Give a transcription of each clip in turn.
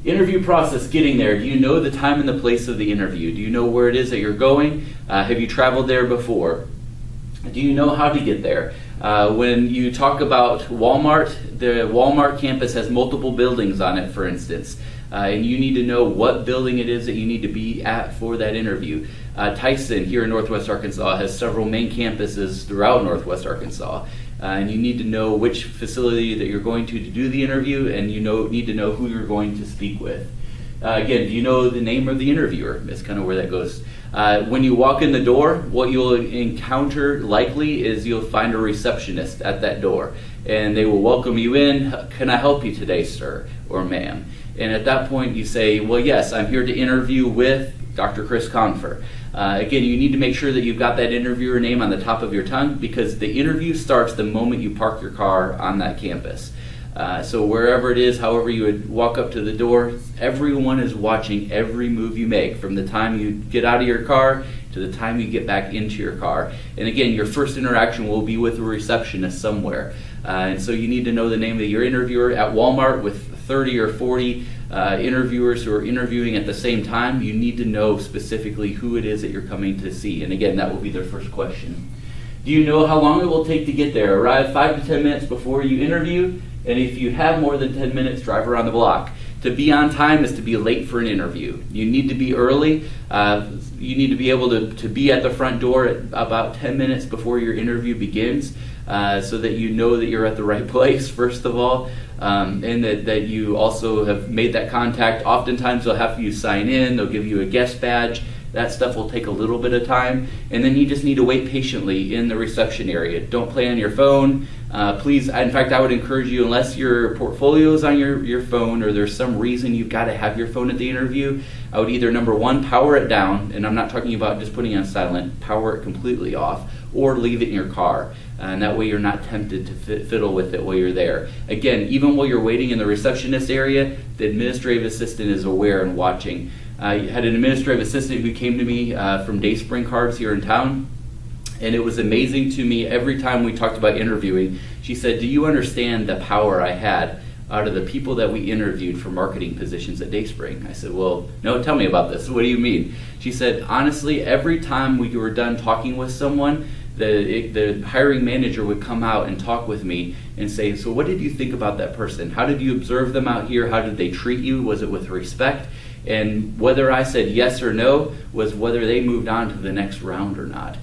Interview process, getting there. Do you know the time and the place of the interview? Do you know where it is that you're going? Have you traveled there before? Do you know how to get there? When you talk about Walmart, the Walmart campus has multiple buildings on it, for instance. And you need to know what building it is that you need to be at for that interview. Tyson, here in Northwest Arkansas, has several main campuses throughout Northwest Arkansas. And you need to know which facility that you're going to do the interview, and you need to know who you're going to speak with. Again, do you know the name of the interviewer? That's kind of where that goes. When you walk in the door, what you'll encounter likely is you'll find a receptionist at that door. And they will welcome you in. Can I help you today, sir or ma'am? And at that point you say, well, yes, I'm here to interview with Dr. Chris Confer. Again, you need to make sure that you've got that interviewer name on the top of your tongue, because the interview starts the moment you park your car on that campus. So wherever it is, however you would walk up to the door, everyone is watching every move you make, from the time you get out of your car to the time you get back into your car. And again, your first interaction will be with a receptionist somewhere. And so you need to know the name of your interviewer. At Walmart, with 30 or 40 interviewers who are interviewing at the same time, you need to know specifically who it is that you're coming to see. And again, that will be their first question. Do you know how long it will take to get there? Arrive 5 to 10 minutes before you interview, and if you have more than 10 minutes, drive around the block. To be on time is to be late for an interview. You need to be early. You need to be able to be at the front door at about 10 minutes before your interview begins, so that you know that you're at the right place, first of all, and that you also have made that contact. Oftentimes they'll have you sign in, they'll give you a guest badge. That stuff will take a little bit of time, and then you just need to wait patiently in the reception area. Don't play on your phone. Please, in fact, I would encourage you, unless your portfolio is on your phone or there's some reason you've got to have your phone at the interview, I would either, number one, power it down, and I'm not talking about just putting it on silent, power it completely off, or leave it in your car. And that way you're not tempted to fiddle with it while you're there. Again, even while you're waiting in the receptionist area, the administrative assistant is aware and watching. I had an administrative assistant who came to me from Dayspring Carbs here in town, and it was amazing to me every time we talked about interviewing. She said, do you understand the power I had out of the people that we interviewed for marketing positions at Dayspring? I said, well, no, tell me about this. What do you mean? She said, honestly, every time we were done talking with someone, the hiring manager would come out and talk with me and say, so what did you think about that person? How did you observe them out here? How did they treat you? Was it with respect? And whether I said yes or no was whether they moved on to the next round or not.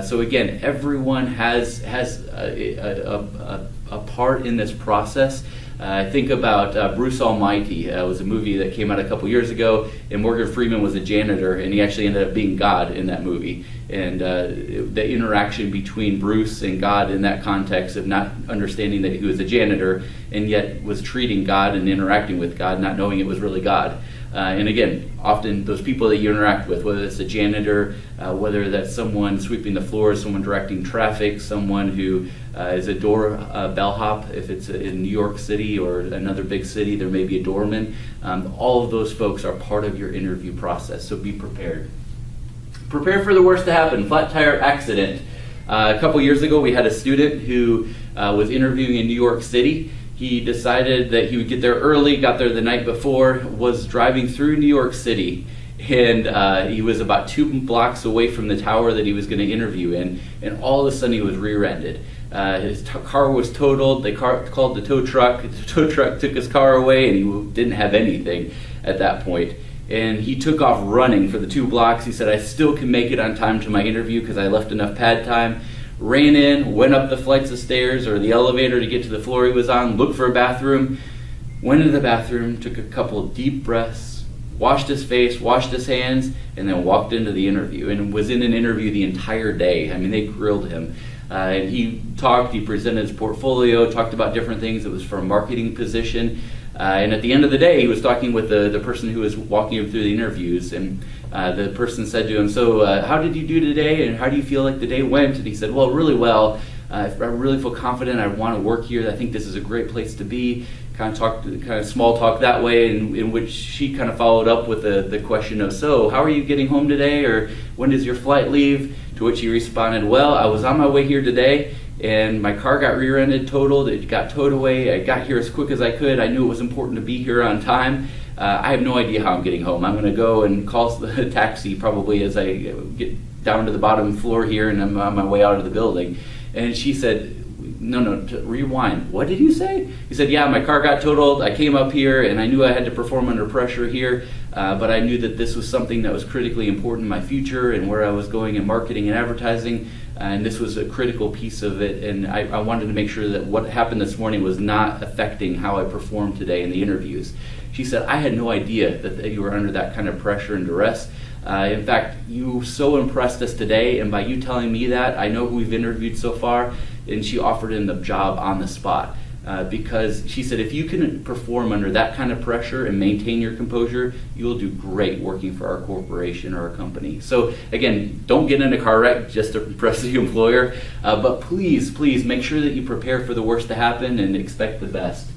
So again, everyone has a part in this process. I think about Bruce Almighty. It was a movie that came out a couple years ago, and Morgan Freeman was a janitor, and he actually ended up being God in that movie. And the interaction between Bruce and God in that context of not understanding that he was a janitor and yet was treating God and interacting with God, not knowing it was really God. And again, often those people that you interact with, whether it's a janitor, whether that's someone sweeping the floors, someone directing traffic, someone who is a door bellhop, if it's in New York City or another big city, there may be a doorman. All of those folks are part of your interview process, so be prepared. Prepare for the worst to happen, flat tire accident. A couple years ago, we had a student who was interviewing in New York City. He decided that he would get there early, got there the night before, was driving through New York City, and he was about 2 blocks away from the tower that he was going to interview in, and all of a sudden he was rear-ended. His car was totaled. They called the tow truck. The tow truck took his car away, and he didn't have anything at that point. And he took off running for the 2 blocks. He said, I still can make it on time to my interview because I left enough pad time. Ran in, went up the flights of stairs or the elevator to get to the floor he was on, looked for a bathroom, went into the bathroom, took a couple of deep breaths, washed his face, washed his hands, and then walked into the interview, and was in an interview the entire day. I mean, they grilled him. And he talked, he presented his portfolio, talked about different things. It was for a marketing position. And at the end of the day, he was talking with the person who was walking him through the interviews, and the person said to him, so how did you do today, and how do you feel like the day went? And he said, well, really well. I really feel confident. I want to work here. I think this is a great place to be. Kind of small talk that way, in which she kind of followed up with the question of, so how are you getting home today, or when does your flight leave? To which he responded, well, I was on my way here today, and my car got rear-ended, totaled. It got towed away. I got here as quick as I could. I knew it was important to be here on time. I have no idea how I'm getting home. I'm going to go and call the taxi probably as I get down to the bottom floor here and I'm on my way out of the building. And she said, no, rewind. What did you say? He said, yeah, my car got totaled. I came up here and I knew I had to perform under pressure here, but I knew that this was something that was critically important in my future and where I was going in marketing and advertising, and this was a critical piece of it, and I wanted to make sure that what happened this morning was not affecting how I performed today in the interviews. She said, I had no idea that you were under that kind of pressure and duress. In fact, you so impressed us today, and by you telling me that, I know who we've interviewed so far, and she offered him the job on the spot. Because she said, if you can perform under that kind of pressure and maintain your composure, you'll do great working for our corporation or our company. So again, don't get in a car wreck just to impress the employer, but please make sure that you prepare for the worst to happen and expect the best.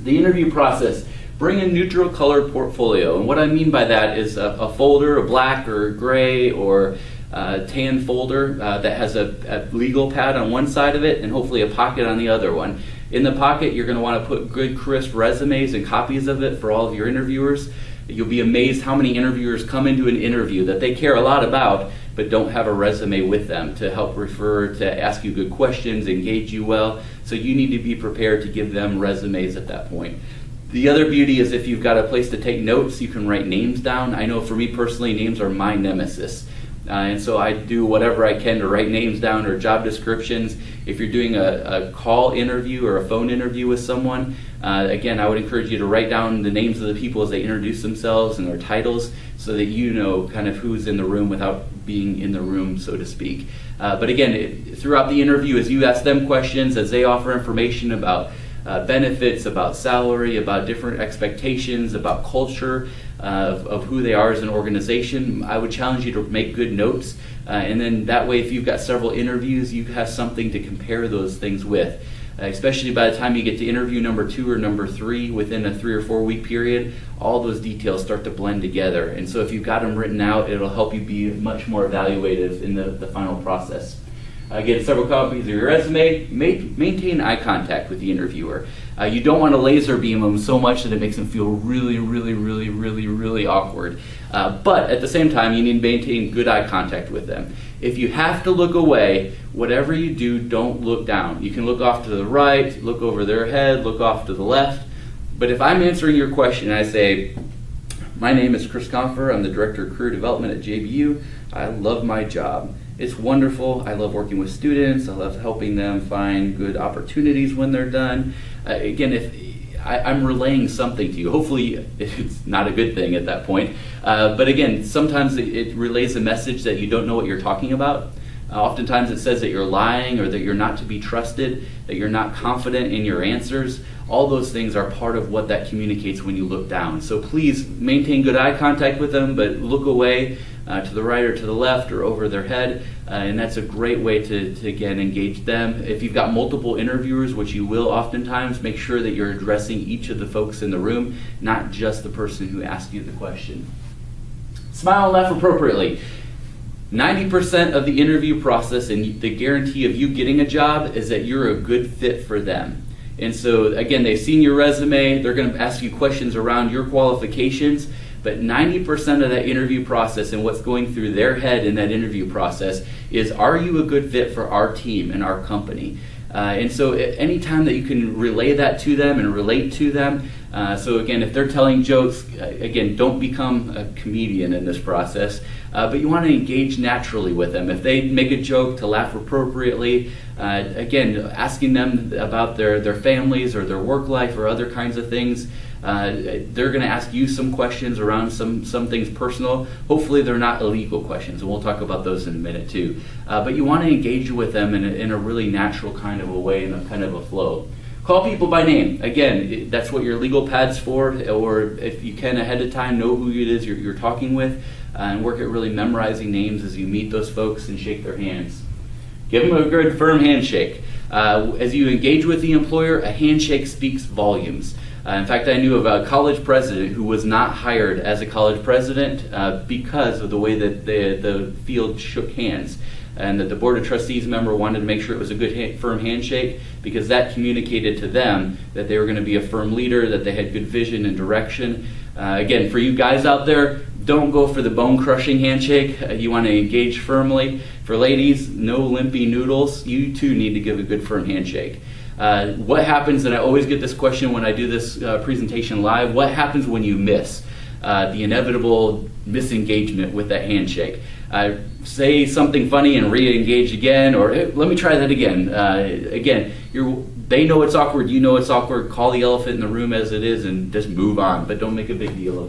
The interview process. Bring a neutral colored portfolio, and what I mean by that is a folder, a black or gray or tan folder that has a legal pad on one side of it and hopefully a pocket on the other one. In the pocket, you're going to want to put good, crisp resumes and copies of it for all of your interviewers. You'll be amazed how many interviewers come into an interview that they care a lot about but don't have a resume with them to help refer, to ask you good questions, engage you well. So you need to be prepared to give them resumes at that point. The other beauty is if you've got a place to take notes, you can write names down. I know for me personally, names are my nemesis. And so I do whatever I can to write names down or job descriptions. If you're doing a call interview or a phone interview with someone, again, I would encourage you to write down the names of the people as they introduce themselves and their titles so that you know kind of who's in the room without being in the room, so to speak. But again, throughout the interview, as you ask them questions, as they offer information about benefits, about salary, about different expectations, about culture, of who they are as an organization, I would challenge you to make good notes. And then that way, if you've got several interviews, you have something to compare those things with. Especially by the time you get to interview number 2 or number 3 within a 3 or 4 week period, all those details start to blend together. And so if you've got them written out, it'll help you be much more evaluative in the final process. Get several copies of your resume. Maintain eye contact with the interviewer. You don't want to laser beam them so much that it makes them feel really awkward. But at the same time, you need to maintain good eye contact with them. If you have to look away, whatever you do, don't look down. You can look off to the right, look over their head, look off to the left. But if I'm answering your question and I say, my name is Chris Confer, I'm the Director of Career Development at JBU, I love my job. It's wonderful. I love working with students. I love helping them find good opportunities when they're done. Again, if I'm relaying something to you, hopefully it's not a good thing at that point. But again, sometimes it relays a message that you don't know what you're talking about. Oftentimes it says that you're lying or that you're not to be trusted, that you're not confident in your answers. All those things are part of what that communicates when you look down. So please maintain good eye contact with them, but look away to the right or to the left or over their head. And that's a great way to again, engage them. If you've got multiple interviewers, which you will oftentimes, make sure that you're addressing each of the folks in the room, not just the person who asked you the question. Smile and laugh appropriately. 90% of the interview process and the guarantee of you getting a job is that you're a good fit for them. And so again, they've seen your resume, they're going to ask you questions around your qualifications, but 90% of that interview process and what's going through their head in that interview process is, are you a good fit for our team and our company? And so anytime that you can relay that to them and relate to them, so again, if they're telling jokes, again, don't become a comedian in this process, but you want to engage naturally with them. If they make a joke, to laugh appropriately. Again, asking them about their families or their work life or other kinds of things. They're going to ask you some questions around some things personal. Hopefully they're not illegal questions, and we'll talk about those in a minute too. But you want to engage with them in a really natural kind of a way, in a kind of a flow. Call people by name. Again, that's what your legal pad's for, or if you can ahead of time, know who it is you're talking with, and work at really memorizing names as you meet those folks and shake their hands. Give them a good firm handshake. As you engage with the employer, a handshake speaks volumes. In fact, I knew of a college president who was not hired as a college president because of the way that the field shook hands. and that the Board of Trustees member wanted to make sure it was a good firm handshake, because that communicated to them that they were going to be a firm leader, that they had good vision and direction. Again, for you guys out there, don't go for the bone-crushing handshake. You want to engage firmly. For ladies, no limpy noodles. You too need to give a good firm handshake. What happens, and I always get this question when I do this presentation live, what happens when you miss the inevitable misengagement with that handshake? Say something funny and re-engage again, or hey, let me try that again. They know it's awkward, you know it's awkward. Call the elephant in the room as it is and just move on, but don't make a big deal of it.